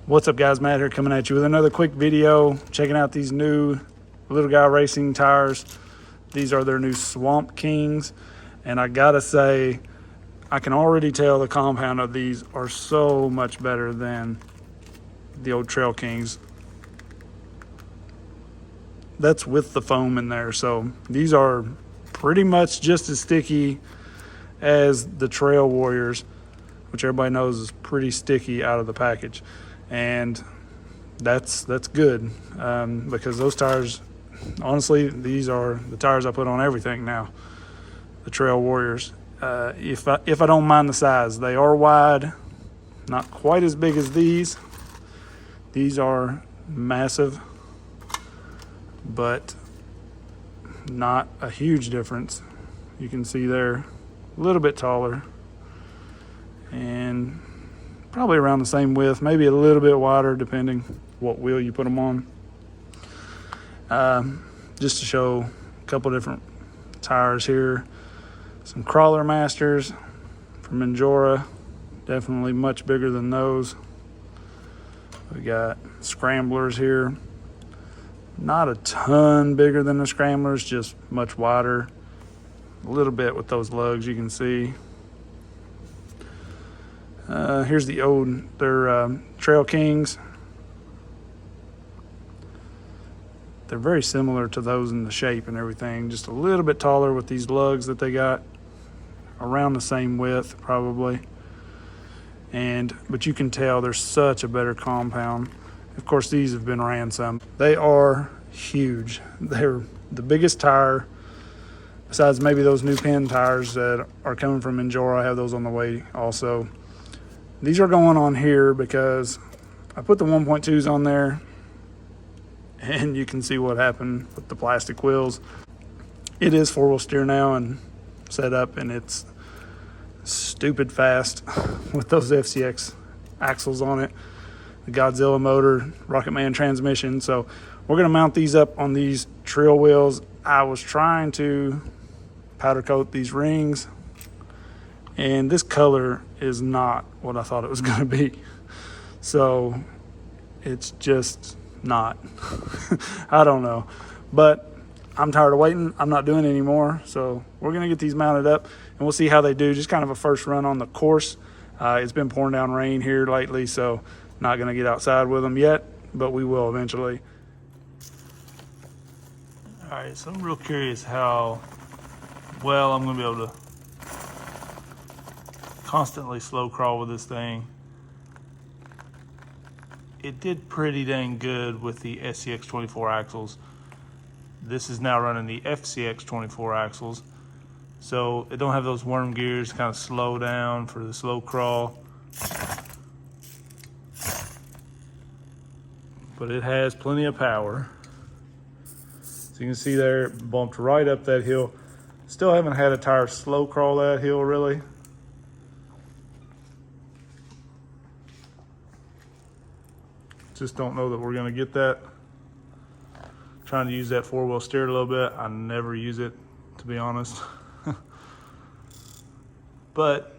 What's up guys, Matt here coming at you with another quick video, checking out these new Little Guy Racing tires. These are their new Swamp Kings, and I gotta say, I can already tell the compound of these are so much better than the old Trail Kings. That's with the foam in there, so these are pretty much just as sticky as the Trail Warriors, which everybody knows is pretty sticky out of the package. And that's good, because those tires, honestly, these are the tires I put on everything now, the Trail Warriors. If I don't mind the size, they are wide, not quite as big as these. These are massive, but not a huge difference. You can see they're a little bit taller and probably around the same width, maybe a little bit wider depending what wheel you put them on. Just to show a couple different tires here. Some Crawler Masters from Injora, definitely much bigger than those. We got Scramblers here, not a ton bigger than the Scramblers, just much wider, a little bit with those lugs you can see. Here's the old, they're Trail Kings. They're very similar to those in the shape and everything, just a little bit taller with these lugs that they got, around the same width probably. But you can tell there's such a better compound. Of course, these have been ran some. They are huge. They're the biggest tire, besides maybe those new Penn tires that are coming from Injora. I have those on the way also. These are going on here because I put the 1.2s on there, and you can see what happened with the plastic wheels. It is 4-wheel steer now and set up, and it's stupid fast with those FCX axles on it, the Godzilla motor, Rocket Man transmission. So we're gonna mount these up on these trail wheels. I was trying to powder coat these rings, and this color is not what I thought it was gonna be. So it's just not. I don't know, but I'm tired of waiting. I'm not doing it anymore. So we're gonna get these mounted up and we'll see how they do. Just kind of a first run on the course. It's been pouring down rain here lately, so not gonna get outside with them yet, but we will eventually. All right, so I'm real curious how well I'm gonna be able to constantly slow crawl with this thing. It did pretty dang good with the FCX24 axles. This is now running the FCX24 axles, so it don't have those worm gears to kind of slow down for the slow crawl. But it has plenty of power. So you can see there, it bumped right up that hill. Still haven't had a tire slow crawl that hill really. Just don't know that we're gonna get that. Trying to use that 4-wheel steer a little bit. I never use it, to be honest. But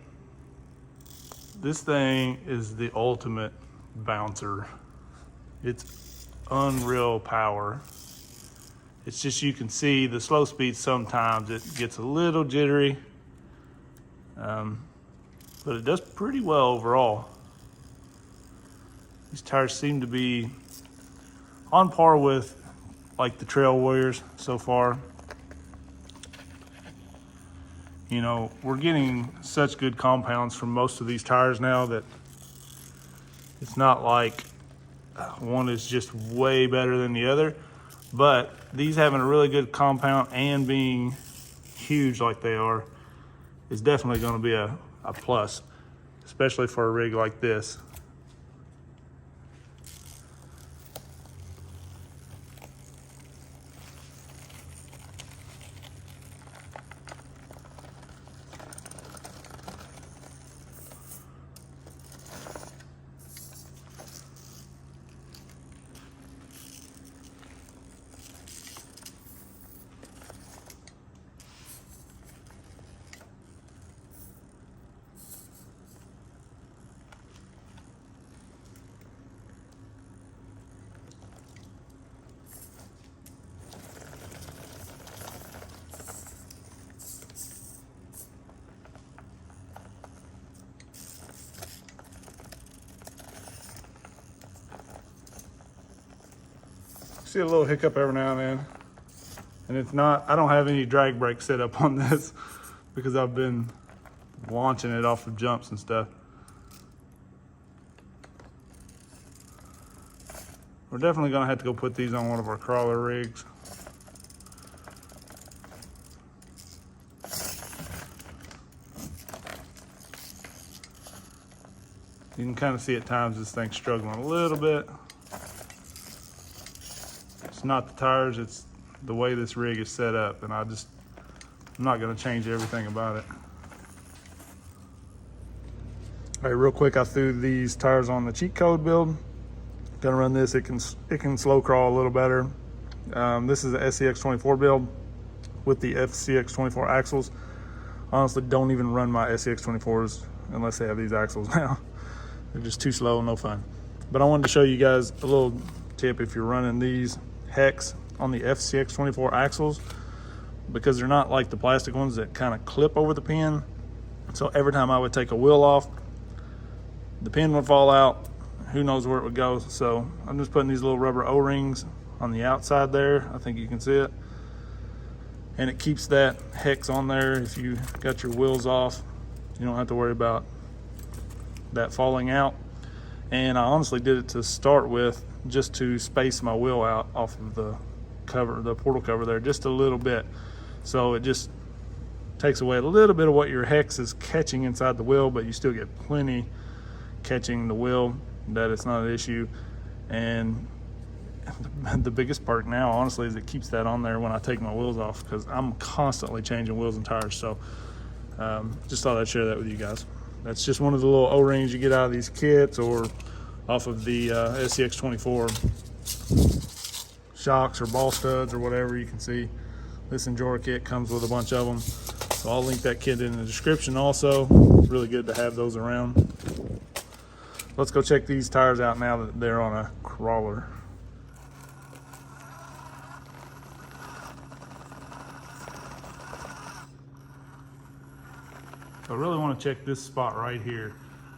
this thing is the ultimate bouncer. It's unreal power. It's just, you can see the slow speed sometimes it gets a little jittery, but it does pretty well overall. These tires seem to be on par with like the Trail Warriors so far. You know, we're getting such good compounds from most of these tires now that it's not like one is just way better than the other, but these having a really good compound and being huge like they are is definitely going to be a plus, especially for a rig like this. see a little hiccup every now and then. And it's not, I don't have any drag brake set up on this because I've been launching it off of jumps and stuff. We're definitely gonna have to go put these on one of our crawler rigs. You can kind of see at times this thing's struggling a little bit. It's not the tires, it's the way this rig is set up, and I'm not gonna change everything about it. All right, real quick, I threw these tires on the cheat code build. Gonna run this, it can slow crawl a little better. This is the FCX24 build with the FCX24 axles. Honestly, don't even run my FCX24s unless they have these axles now. They're just too slow, no fun. But I wanted to show you guys a little tip if you're running these hex on the FCX24 axles, because they're not like the plastic ones that kind of clip over the pin. So every time I would take a wheel off, the pin would fall out. Who knows where it would go. So I'm just putting these little rubber O-rings on the outside there. I think you can see it. And it keeps that hex on there. If you got your wheels off, you don't have to worry about that falling out. And I honestly did it to start with just to space my wheel out off of the cover, the portal cover there, just a little bit. So it just takes away a little bit of what your hex is catching inside the wheel, but you still get plenty catching the wheel, that it's not an issue. And the biggest part now, honestly, is it keeps that on there when I take my wheels off, because I'm constantly changing wheels and tires. So just thought I'd share that with you guys. That's just one of the little O-rings you get out of these kits or off of the FCX24 shocks or ball studs or whatever. You can see this Injora kit comes with a bunch of them. So I'll link that kit in the description also. Really good to have those around. Let's go check these tires out now that they're on a crawler. I really want to check this spot right here.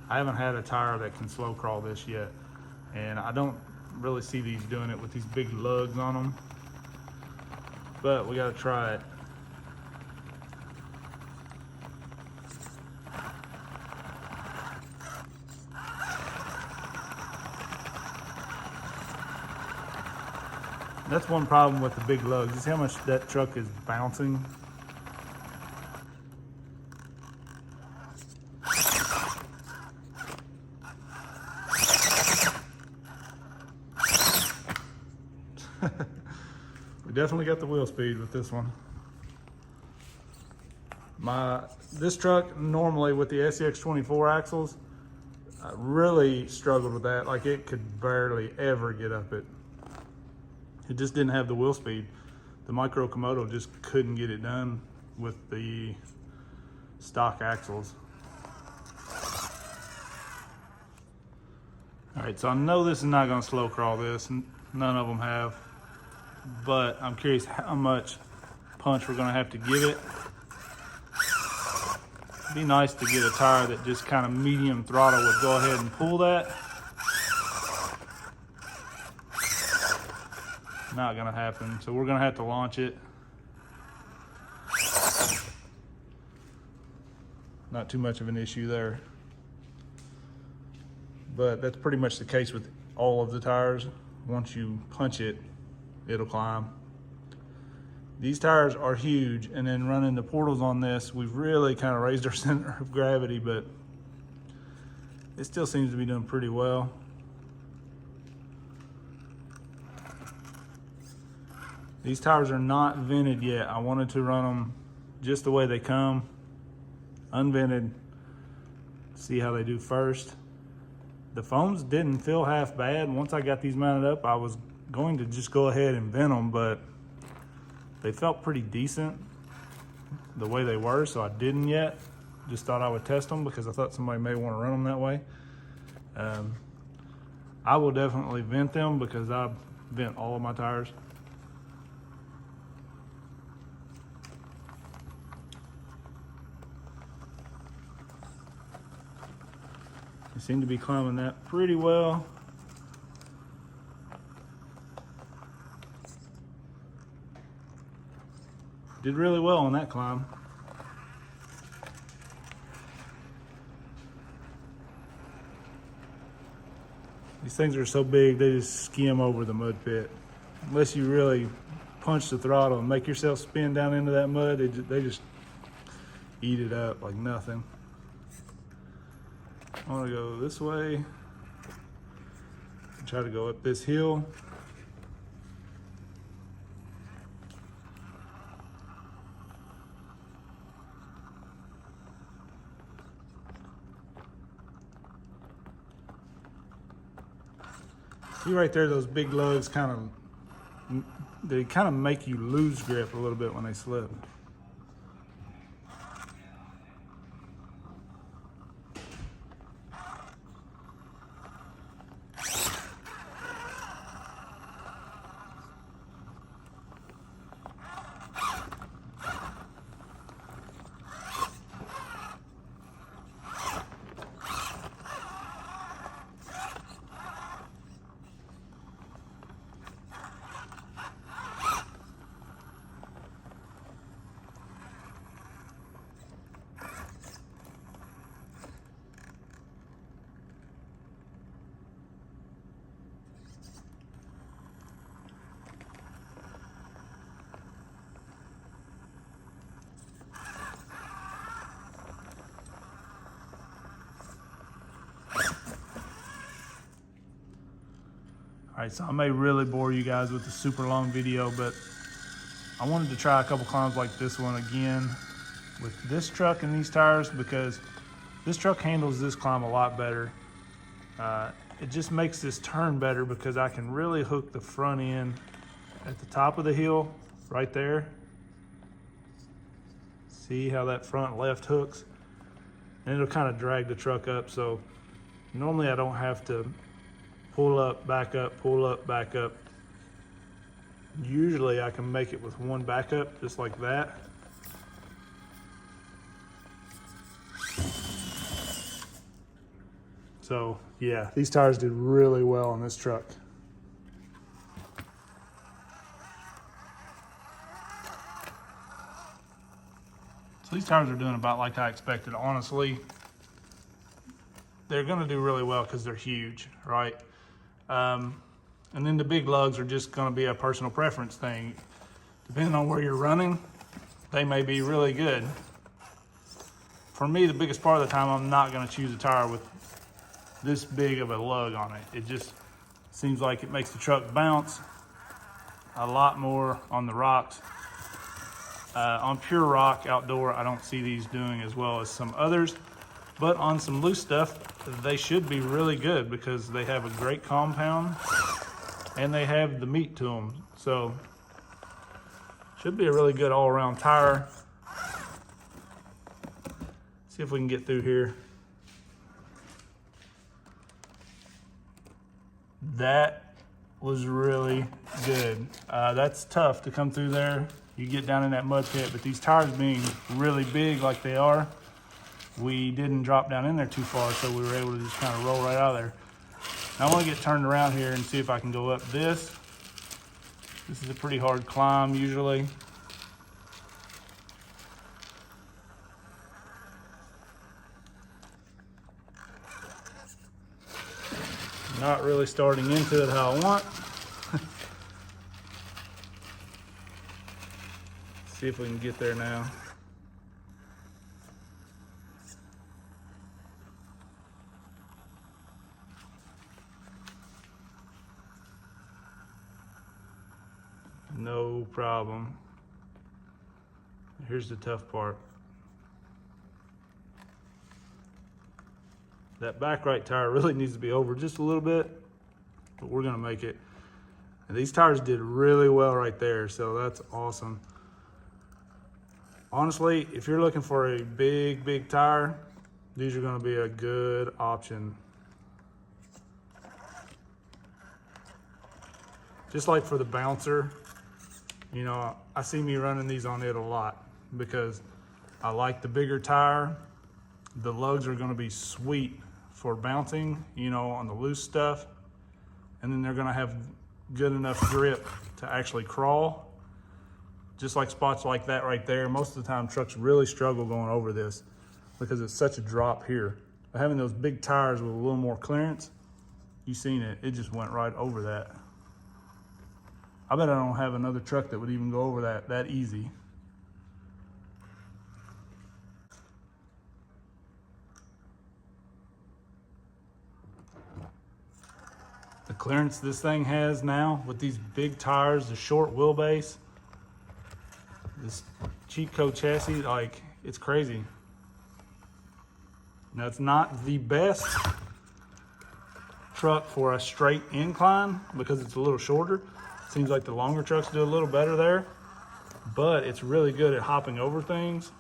I haven't had a tire that can slow crawl this yet, and I don't really see these doing it with these big lugs on them, but we got to try it. That's one problem with the big lugs. You see how much that truck is bouncing? We definitely got the wheel speed with this one. This truck normally with the FCX24 axles, I really struggled with that. Like, it could barely ever get up it. It just didn't have the wheel speed. The Micro Komodo just couldn't get it done with the stock axles. All right, so I know this is not gonna slow crawl this. None of them have, but I'm curious how much punch we're gonna have to give it. It'd be nice to get a tire that just kind of medium throttle would go ahead and pull that. Not gonna happen, so we're gonna have to launch it. Not too much of an issue there, but that's pretty much the case with all of the tires. Once you punch it, it'll climb. These tires are huge, and then running the portals on this, we've really kind of raised our center of gravity, but it still seems to be doing pretty well. These tires are not vented yet. I wanted to run them just the way they come, unvented, see how they do first. The foams didn't feel half bad. Once I got these mounted up, I was going to just go ahead and vent them, but they felt pretty decent the way they were, so I didn't yet. Just thought I would test them because I thought somebody may want to run them that way. I will definitely vent them because I vent all of my tires. They seem to be climbing that pretty well. did really well on that climb. These things are so big, they just skim over the mud pit. Unless you really punch the throttle and make yourself spin down into that mud, they just eat it up like nothing. I want to go this way. Try to go up this hill. See right there, those big lugs they kind of make you lose grip a little bit when they slip. All right, so I may really bore you guys with the super long video, but I wanted to try a couple climbs like this one again with this truck and these tires, because this truck handles this climb a lot better. It just makes this turn better because I can really hook the front end at the top of the hill right there. See how that front left hooks? And it'll kind of drag the truck up. So normally I don't have to pull up, back up, pull up, back up. Usually I can make it with one backup, just like that. So yeah, these tires did really well on this truck. So these tires are doing about like I expected, honestly. They're gonna do really well because they're huge, right? And then the big lugs are just gonna be a personal preference thing. Depending on where you're running, they may be really good. For me, the biggest part of the time, I'm not gonna choose a tire with this big of a lug on it. It just seems like it makes the truck bounce a lot more on the rocks. On pure rock outdoor, I don't see these doing as well as some others, but on some loose stuff, they should be really good because they have a great compound and they have the meat to them. So should be a really good all-around tire. See if we can get through here. That was really good. That's tough to come through there. You get down in that mud pit, but these tires being really big like they are, we didn't drop down in there too far, so we were able to just kind of roll right out of there. Now I want to get turned around here and see if I can go up this. This is a pretty hard climb usually. Not really starting into it how I want. See if we can get there now. No problem. Here's the tough part. That back right tire really needs to be over just a little bit, but we're gonna make it. And these tires did really well right there, so that's awesome. Honestly, if you're looking for a big tire, these are gonna be a good option. Just like for the bouncer, you know, I see me running these on it a lot because I like the bigger tire. The lugs are gonna be sweet for bouncing, you know, on the loose stuff. And then they're gonna have good enough grip to actually crawl just like spots like that right there. Most of the time trucks really struggle going over this because it's such a drop here. But having those big tires with a little more clearance, you seen it, it just went right over that. I bet I don't have another truck that would even go over that easy. The clearance this thing has now with these big tires, the short wheelbase, this cheat code chassis, like, it's crazy. Now, it's not the best truck for a straight incline because it's a little shorter. Seems like the longer trucks do a little better there, but it's really good at hopping over things,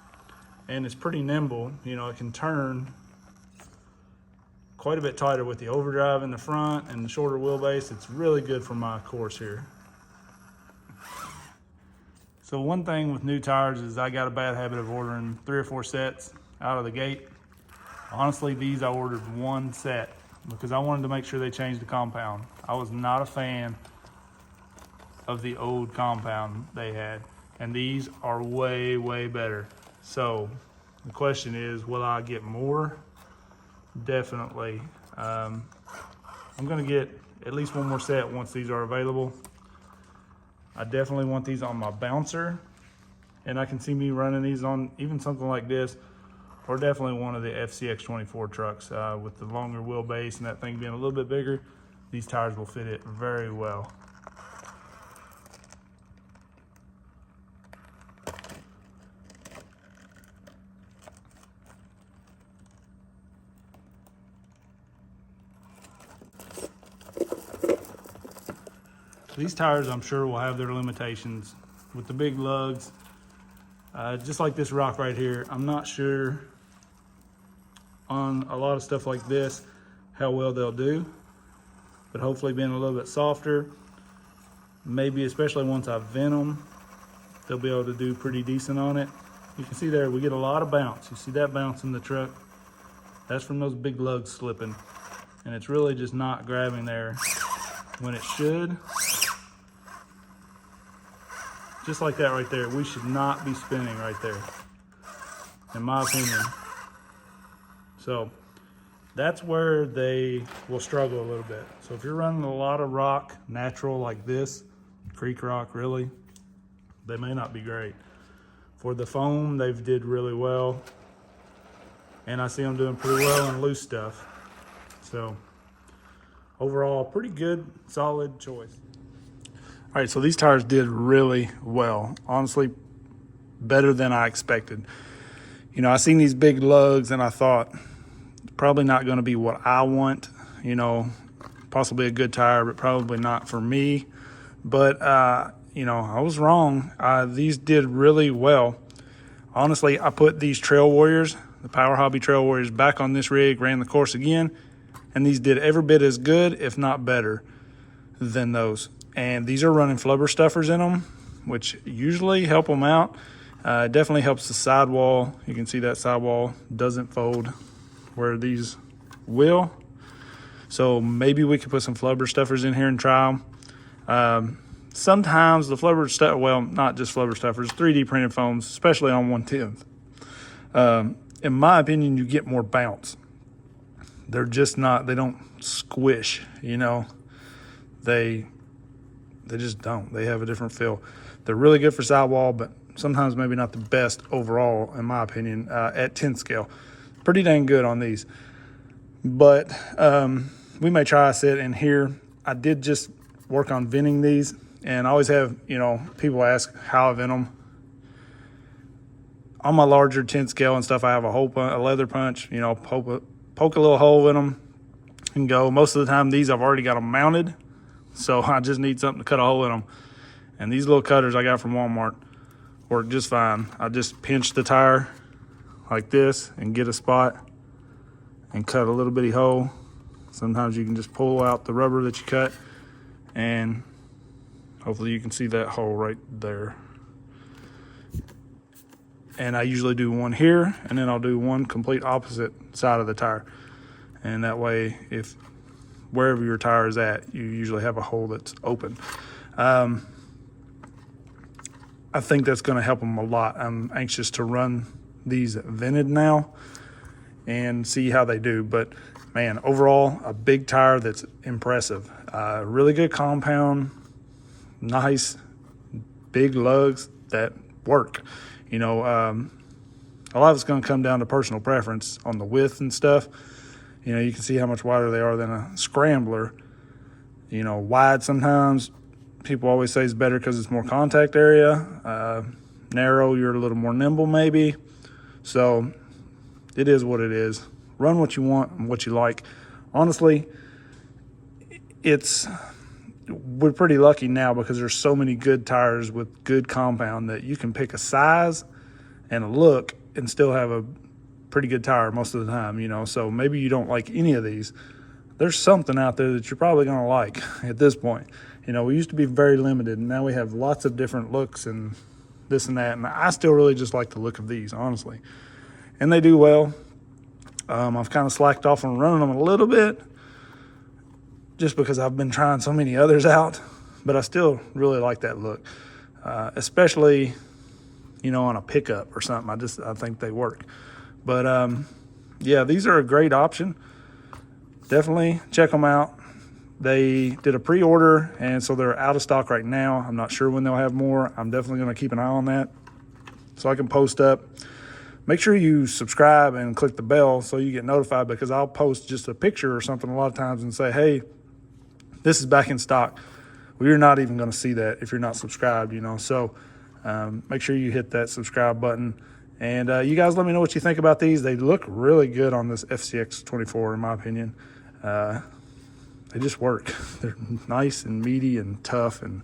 and it's pretty nimble. You know, it can turn quite a bit tighter with the overdrive in the front and the shorter wheelbase. It's really good for my course here. So one thing with new tires is I got a bad habit of ordering 3 or 4 sets out of the gate. Honestly, these I ordered 1 set because I wanted to make sure they changed the compound. I was not a fan of the old compound they had, and these are way, way better. So the question is, will I get more? Definitely. I'm gonna get at least 1 more set once these are available. I definitely want these on my bouncer, and I can see me running these on even something like this, or definitely one of the FCX24 trucks with the longer wheelbase and that thing being a little bit bigger. These tires will fit it very well. These tires, I'm sure, will have their limitations with the big lugs. Just like this rock right here, I'm not sure on a lot of stuff like this how well they'll do, but hopefully being a little bit softer, maybe especially once I vent them, they'll be able to do pretty decent on it. You can see there, we get a lot of bounce. You see that bounce in the truck? That's from those big lugs slipping, and it's really just not grabbing there when it should. Just like that right there, we should not be spinning right there, in my opinion. So that's where they will struggle a little bit. So if you're running a lot of rock, natural like this, creek rock really, they may not be great. For the foam, they've did really well. And I see them doing pretty well on loose stuff. So overall, pretty good, solid choice. All right, so these tires did really well. Honestly, better than I expected. You know, I seen these big lugs and I thought, probably not gonna be what I want. You know, possibly a good tire, but probably not for me. But, you know, I was wrong. These did really well. Honestly, I put these Trail Warriors, the Power Hobby Trail Warriors, back on this rig, ran the course again, and these did every bit as good, if not better, than those. And these are running flubber stuffers in them, which usually help them out. It definitely helps the sidewall. You can see that sidewall doesn't fold where these will. So maybe we could put some flubber stuffers in here and try them. Sometimes the flubber stuff, well, not just flubber stuffers, 3D printed foams, especially on 1/10. In my opinion, you get more bounce. They're just not, they don't squish, you know. They just don't. They have a different feel. They're really good for sidewall, but sometimes maybe not the best overall, in my opinion, at 10 scale. Pretty dang good on these. But we may try a set in here. I did just work on venting these, and I always have, you know, people ask how I vent them. On my larger 10 scale and stuff, I have a leather punch, you know, poke a little hole in them and go. Most of the time, these I've already got them mounted, so I just need something to cut a hole in them. And these little cutters I got from Walmart work just fine. I just pinch the tire like this and get a spot and cut a little bitty hole. Sometimes you can just pull out the rubber that you cut, and hopefully you can see that hole right there. And I usually do one here, and then I'll do one complete opposite side of the tire. And that way, if wherever your tire is at, you usually have a hole that's open. I think that's going to help them a lot. I'm anxious to run these vented now and see how they do. But man, overall, a big tire that's impressive. Really good compound, nice big lugs that work. You know, a lot of it's going to come down to personal preference on the width and stuff. You know, you can see how much wider they are than a Scrambler. You know, wide sometimes people always say is better because it's more contact area. Narrow, you're a little more nimble maybe. So it is what it is. Run what you want and what you like. Honestly, we're pretty lucky now because there's so many good tires with good compound that you can pick a size and a look and still have a pretty good tire most of the time, you know. So maybe you don't like any of these. There's something out there that you're probably going to like at this point. You know, we used to be very limited, and now we have lots of different looks and this and that. And I still really just like the look of these, honestly. And they do well. I've kind of slacked off on running them a little bit just because I've been trying so many others out. But I still really like that look, especially, you know, on a pickup or something. I think they work. But, yeah, these are a great option. Definitely check them out. They did a pre-order, and so they're out of stock right now. I'm not sure when they'll have more. I'm definitely going to keep an eye on that so I can post up. Make sure you subscribe and click the bell so you get notified, because I'll post just a picture or something a lot of times and say, hey, this is back in stock. Well, you're not even going to see that if you're not subscribed, you know. So make sure you hit that subscribe button. And you guys let me know what you think about these. They look really good on this FCX24, in my opinion. They just work. They're nice and meaty and tough, and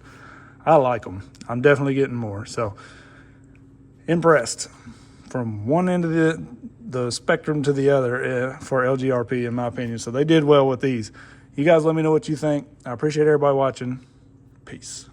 I like them. I'm definitely getting more. So impressed from one end of the spectrum to the other for LGRP, in my opinion. So they did well with these. You guys let me know what you think. I appreciate everybody watching. Peace.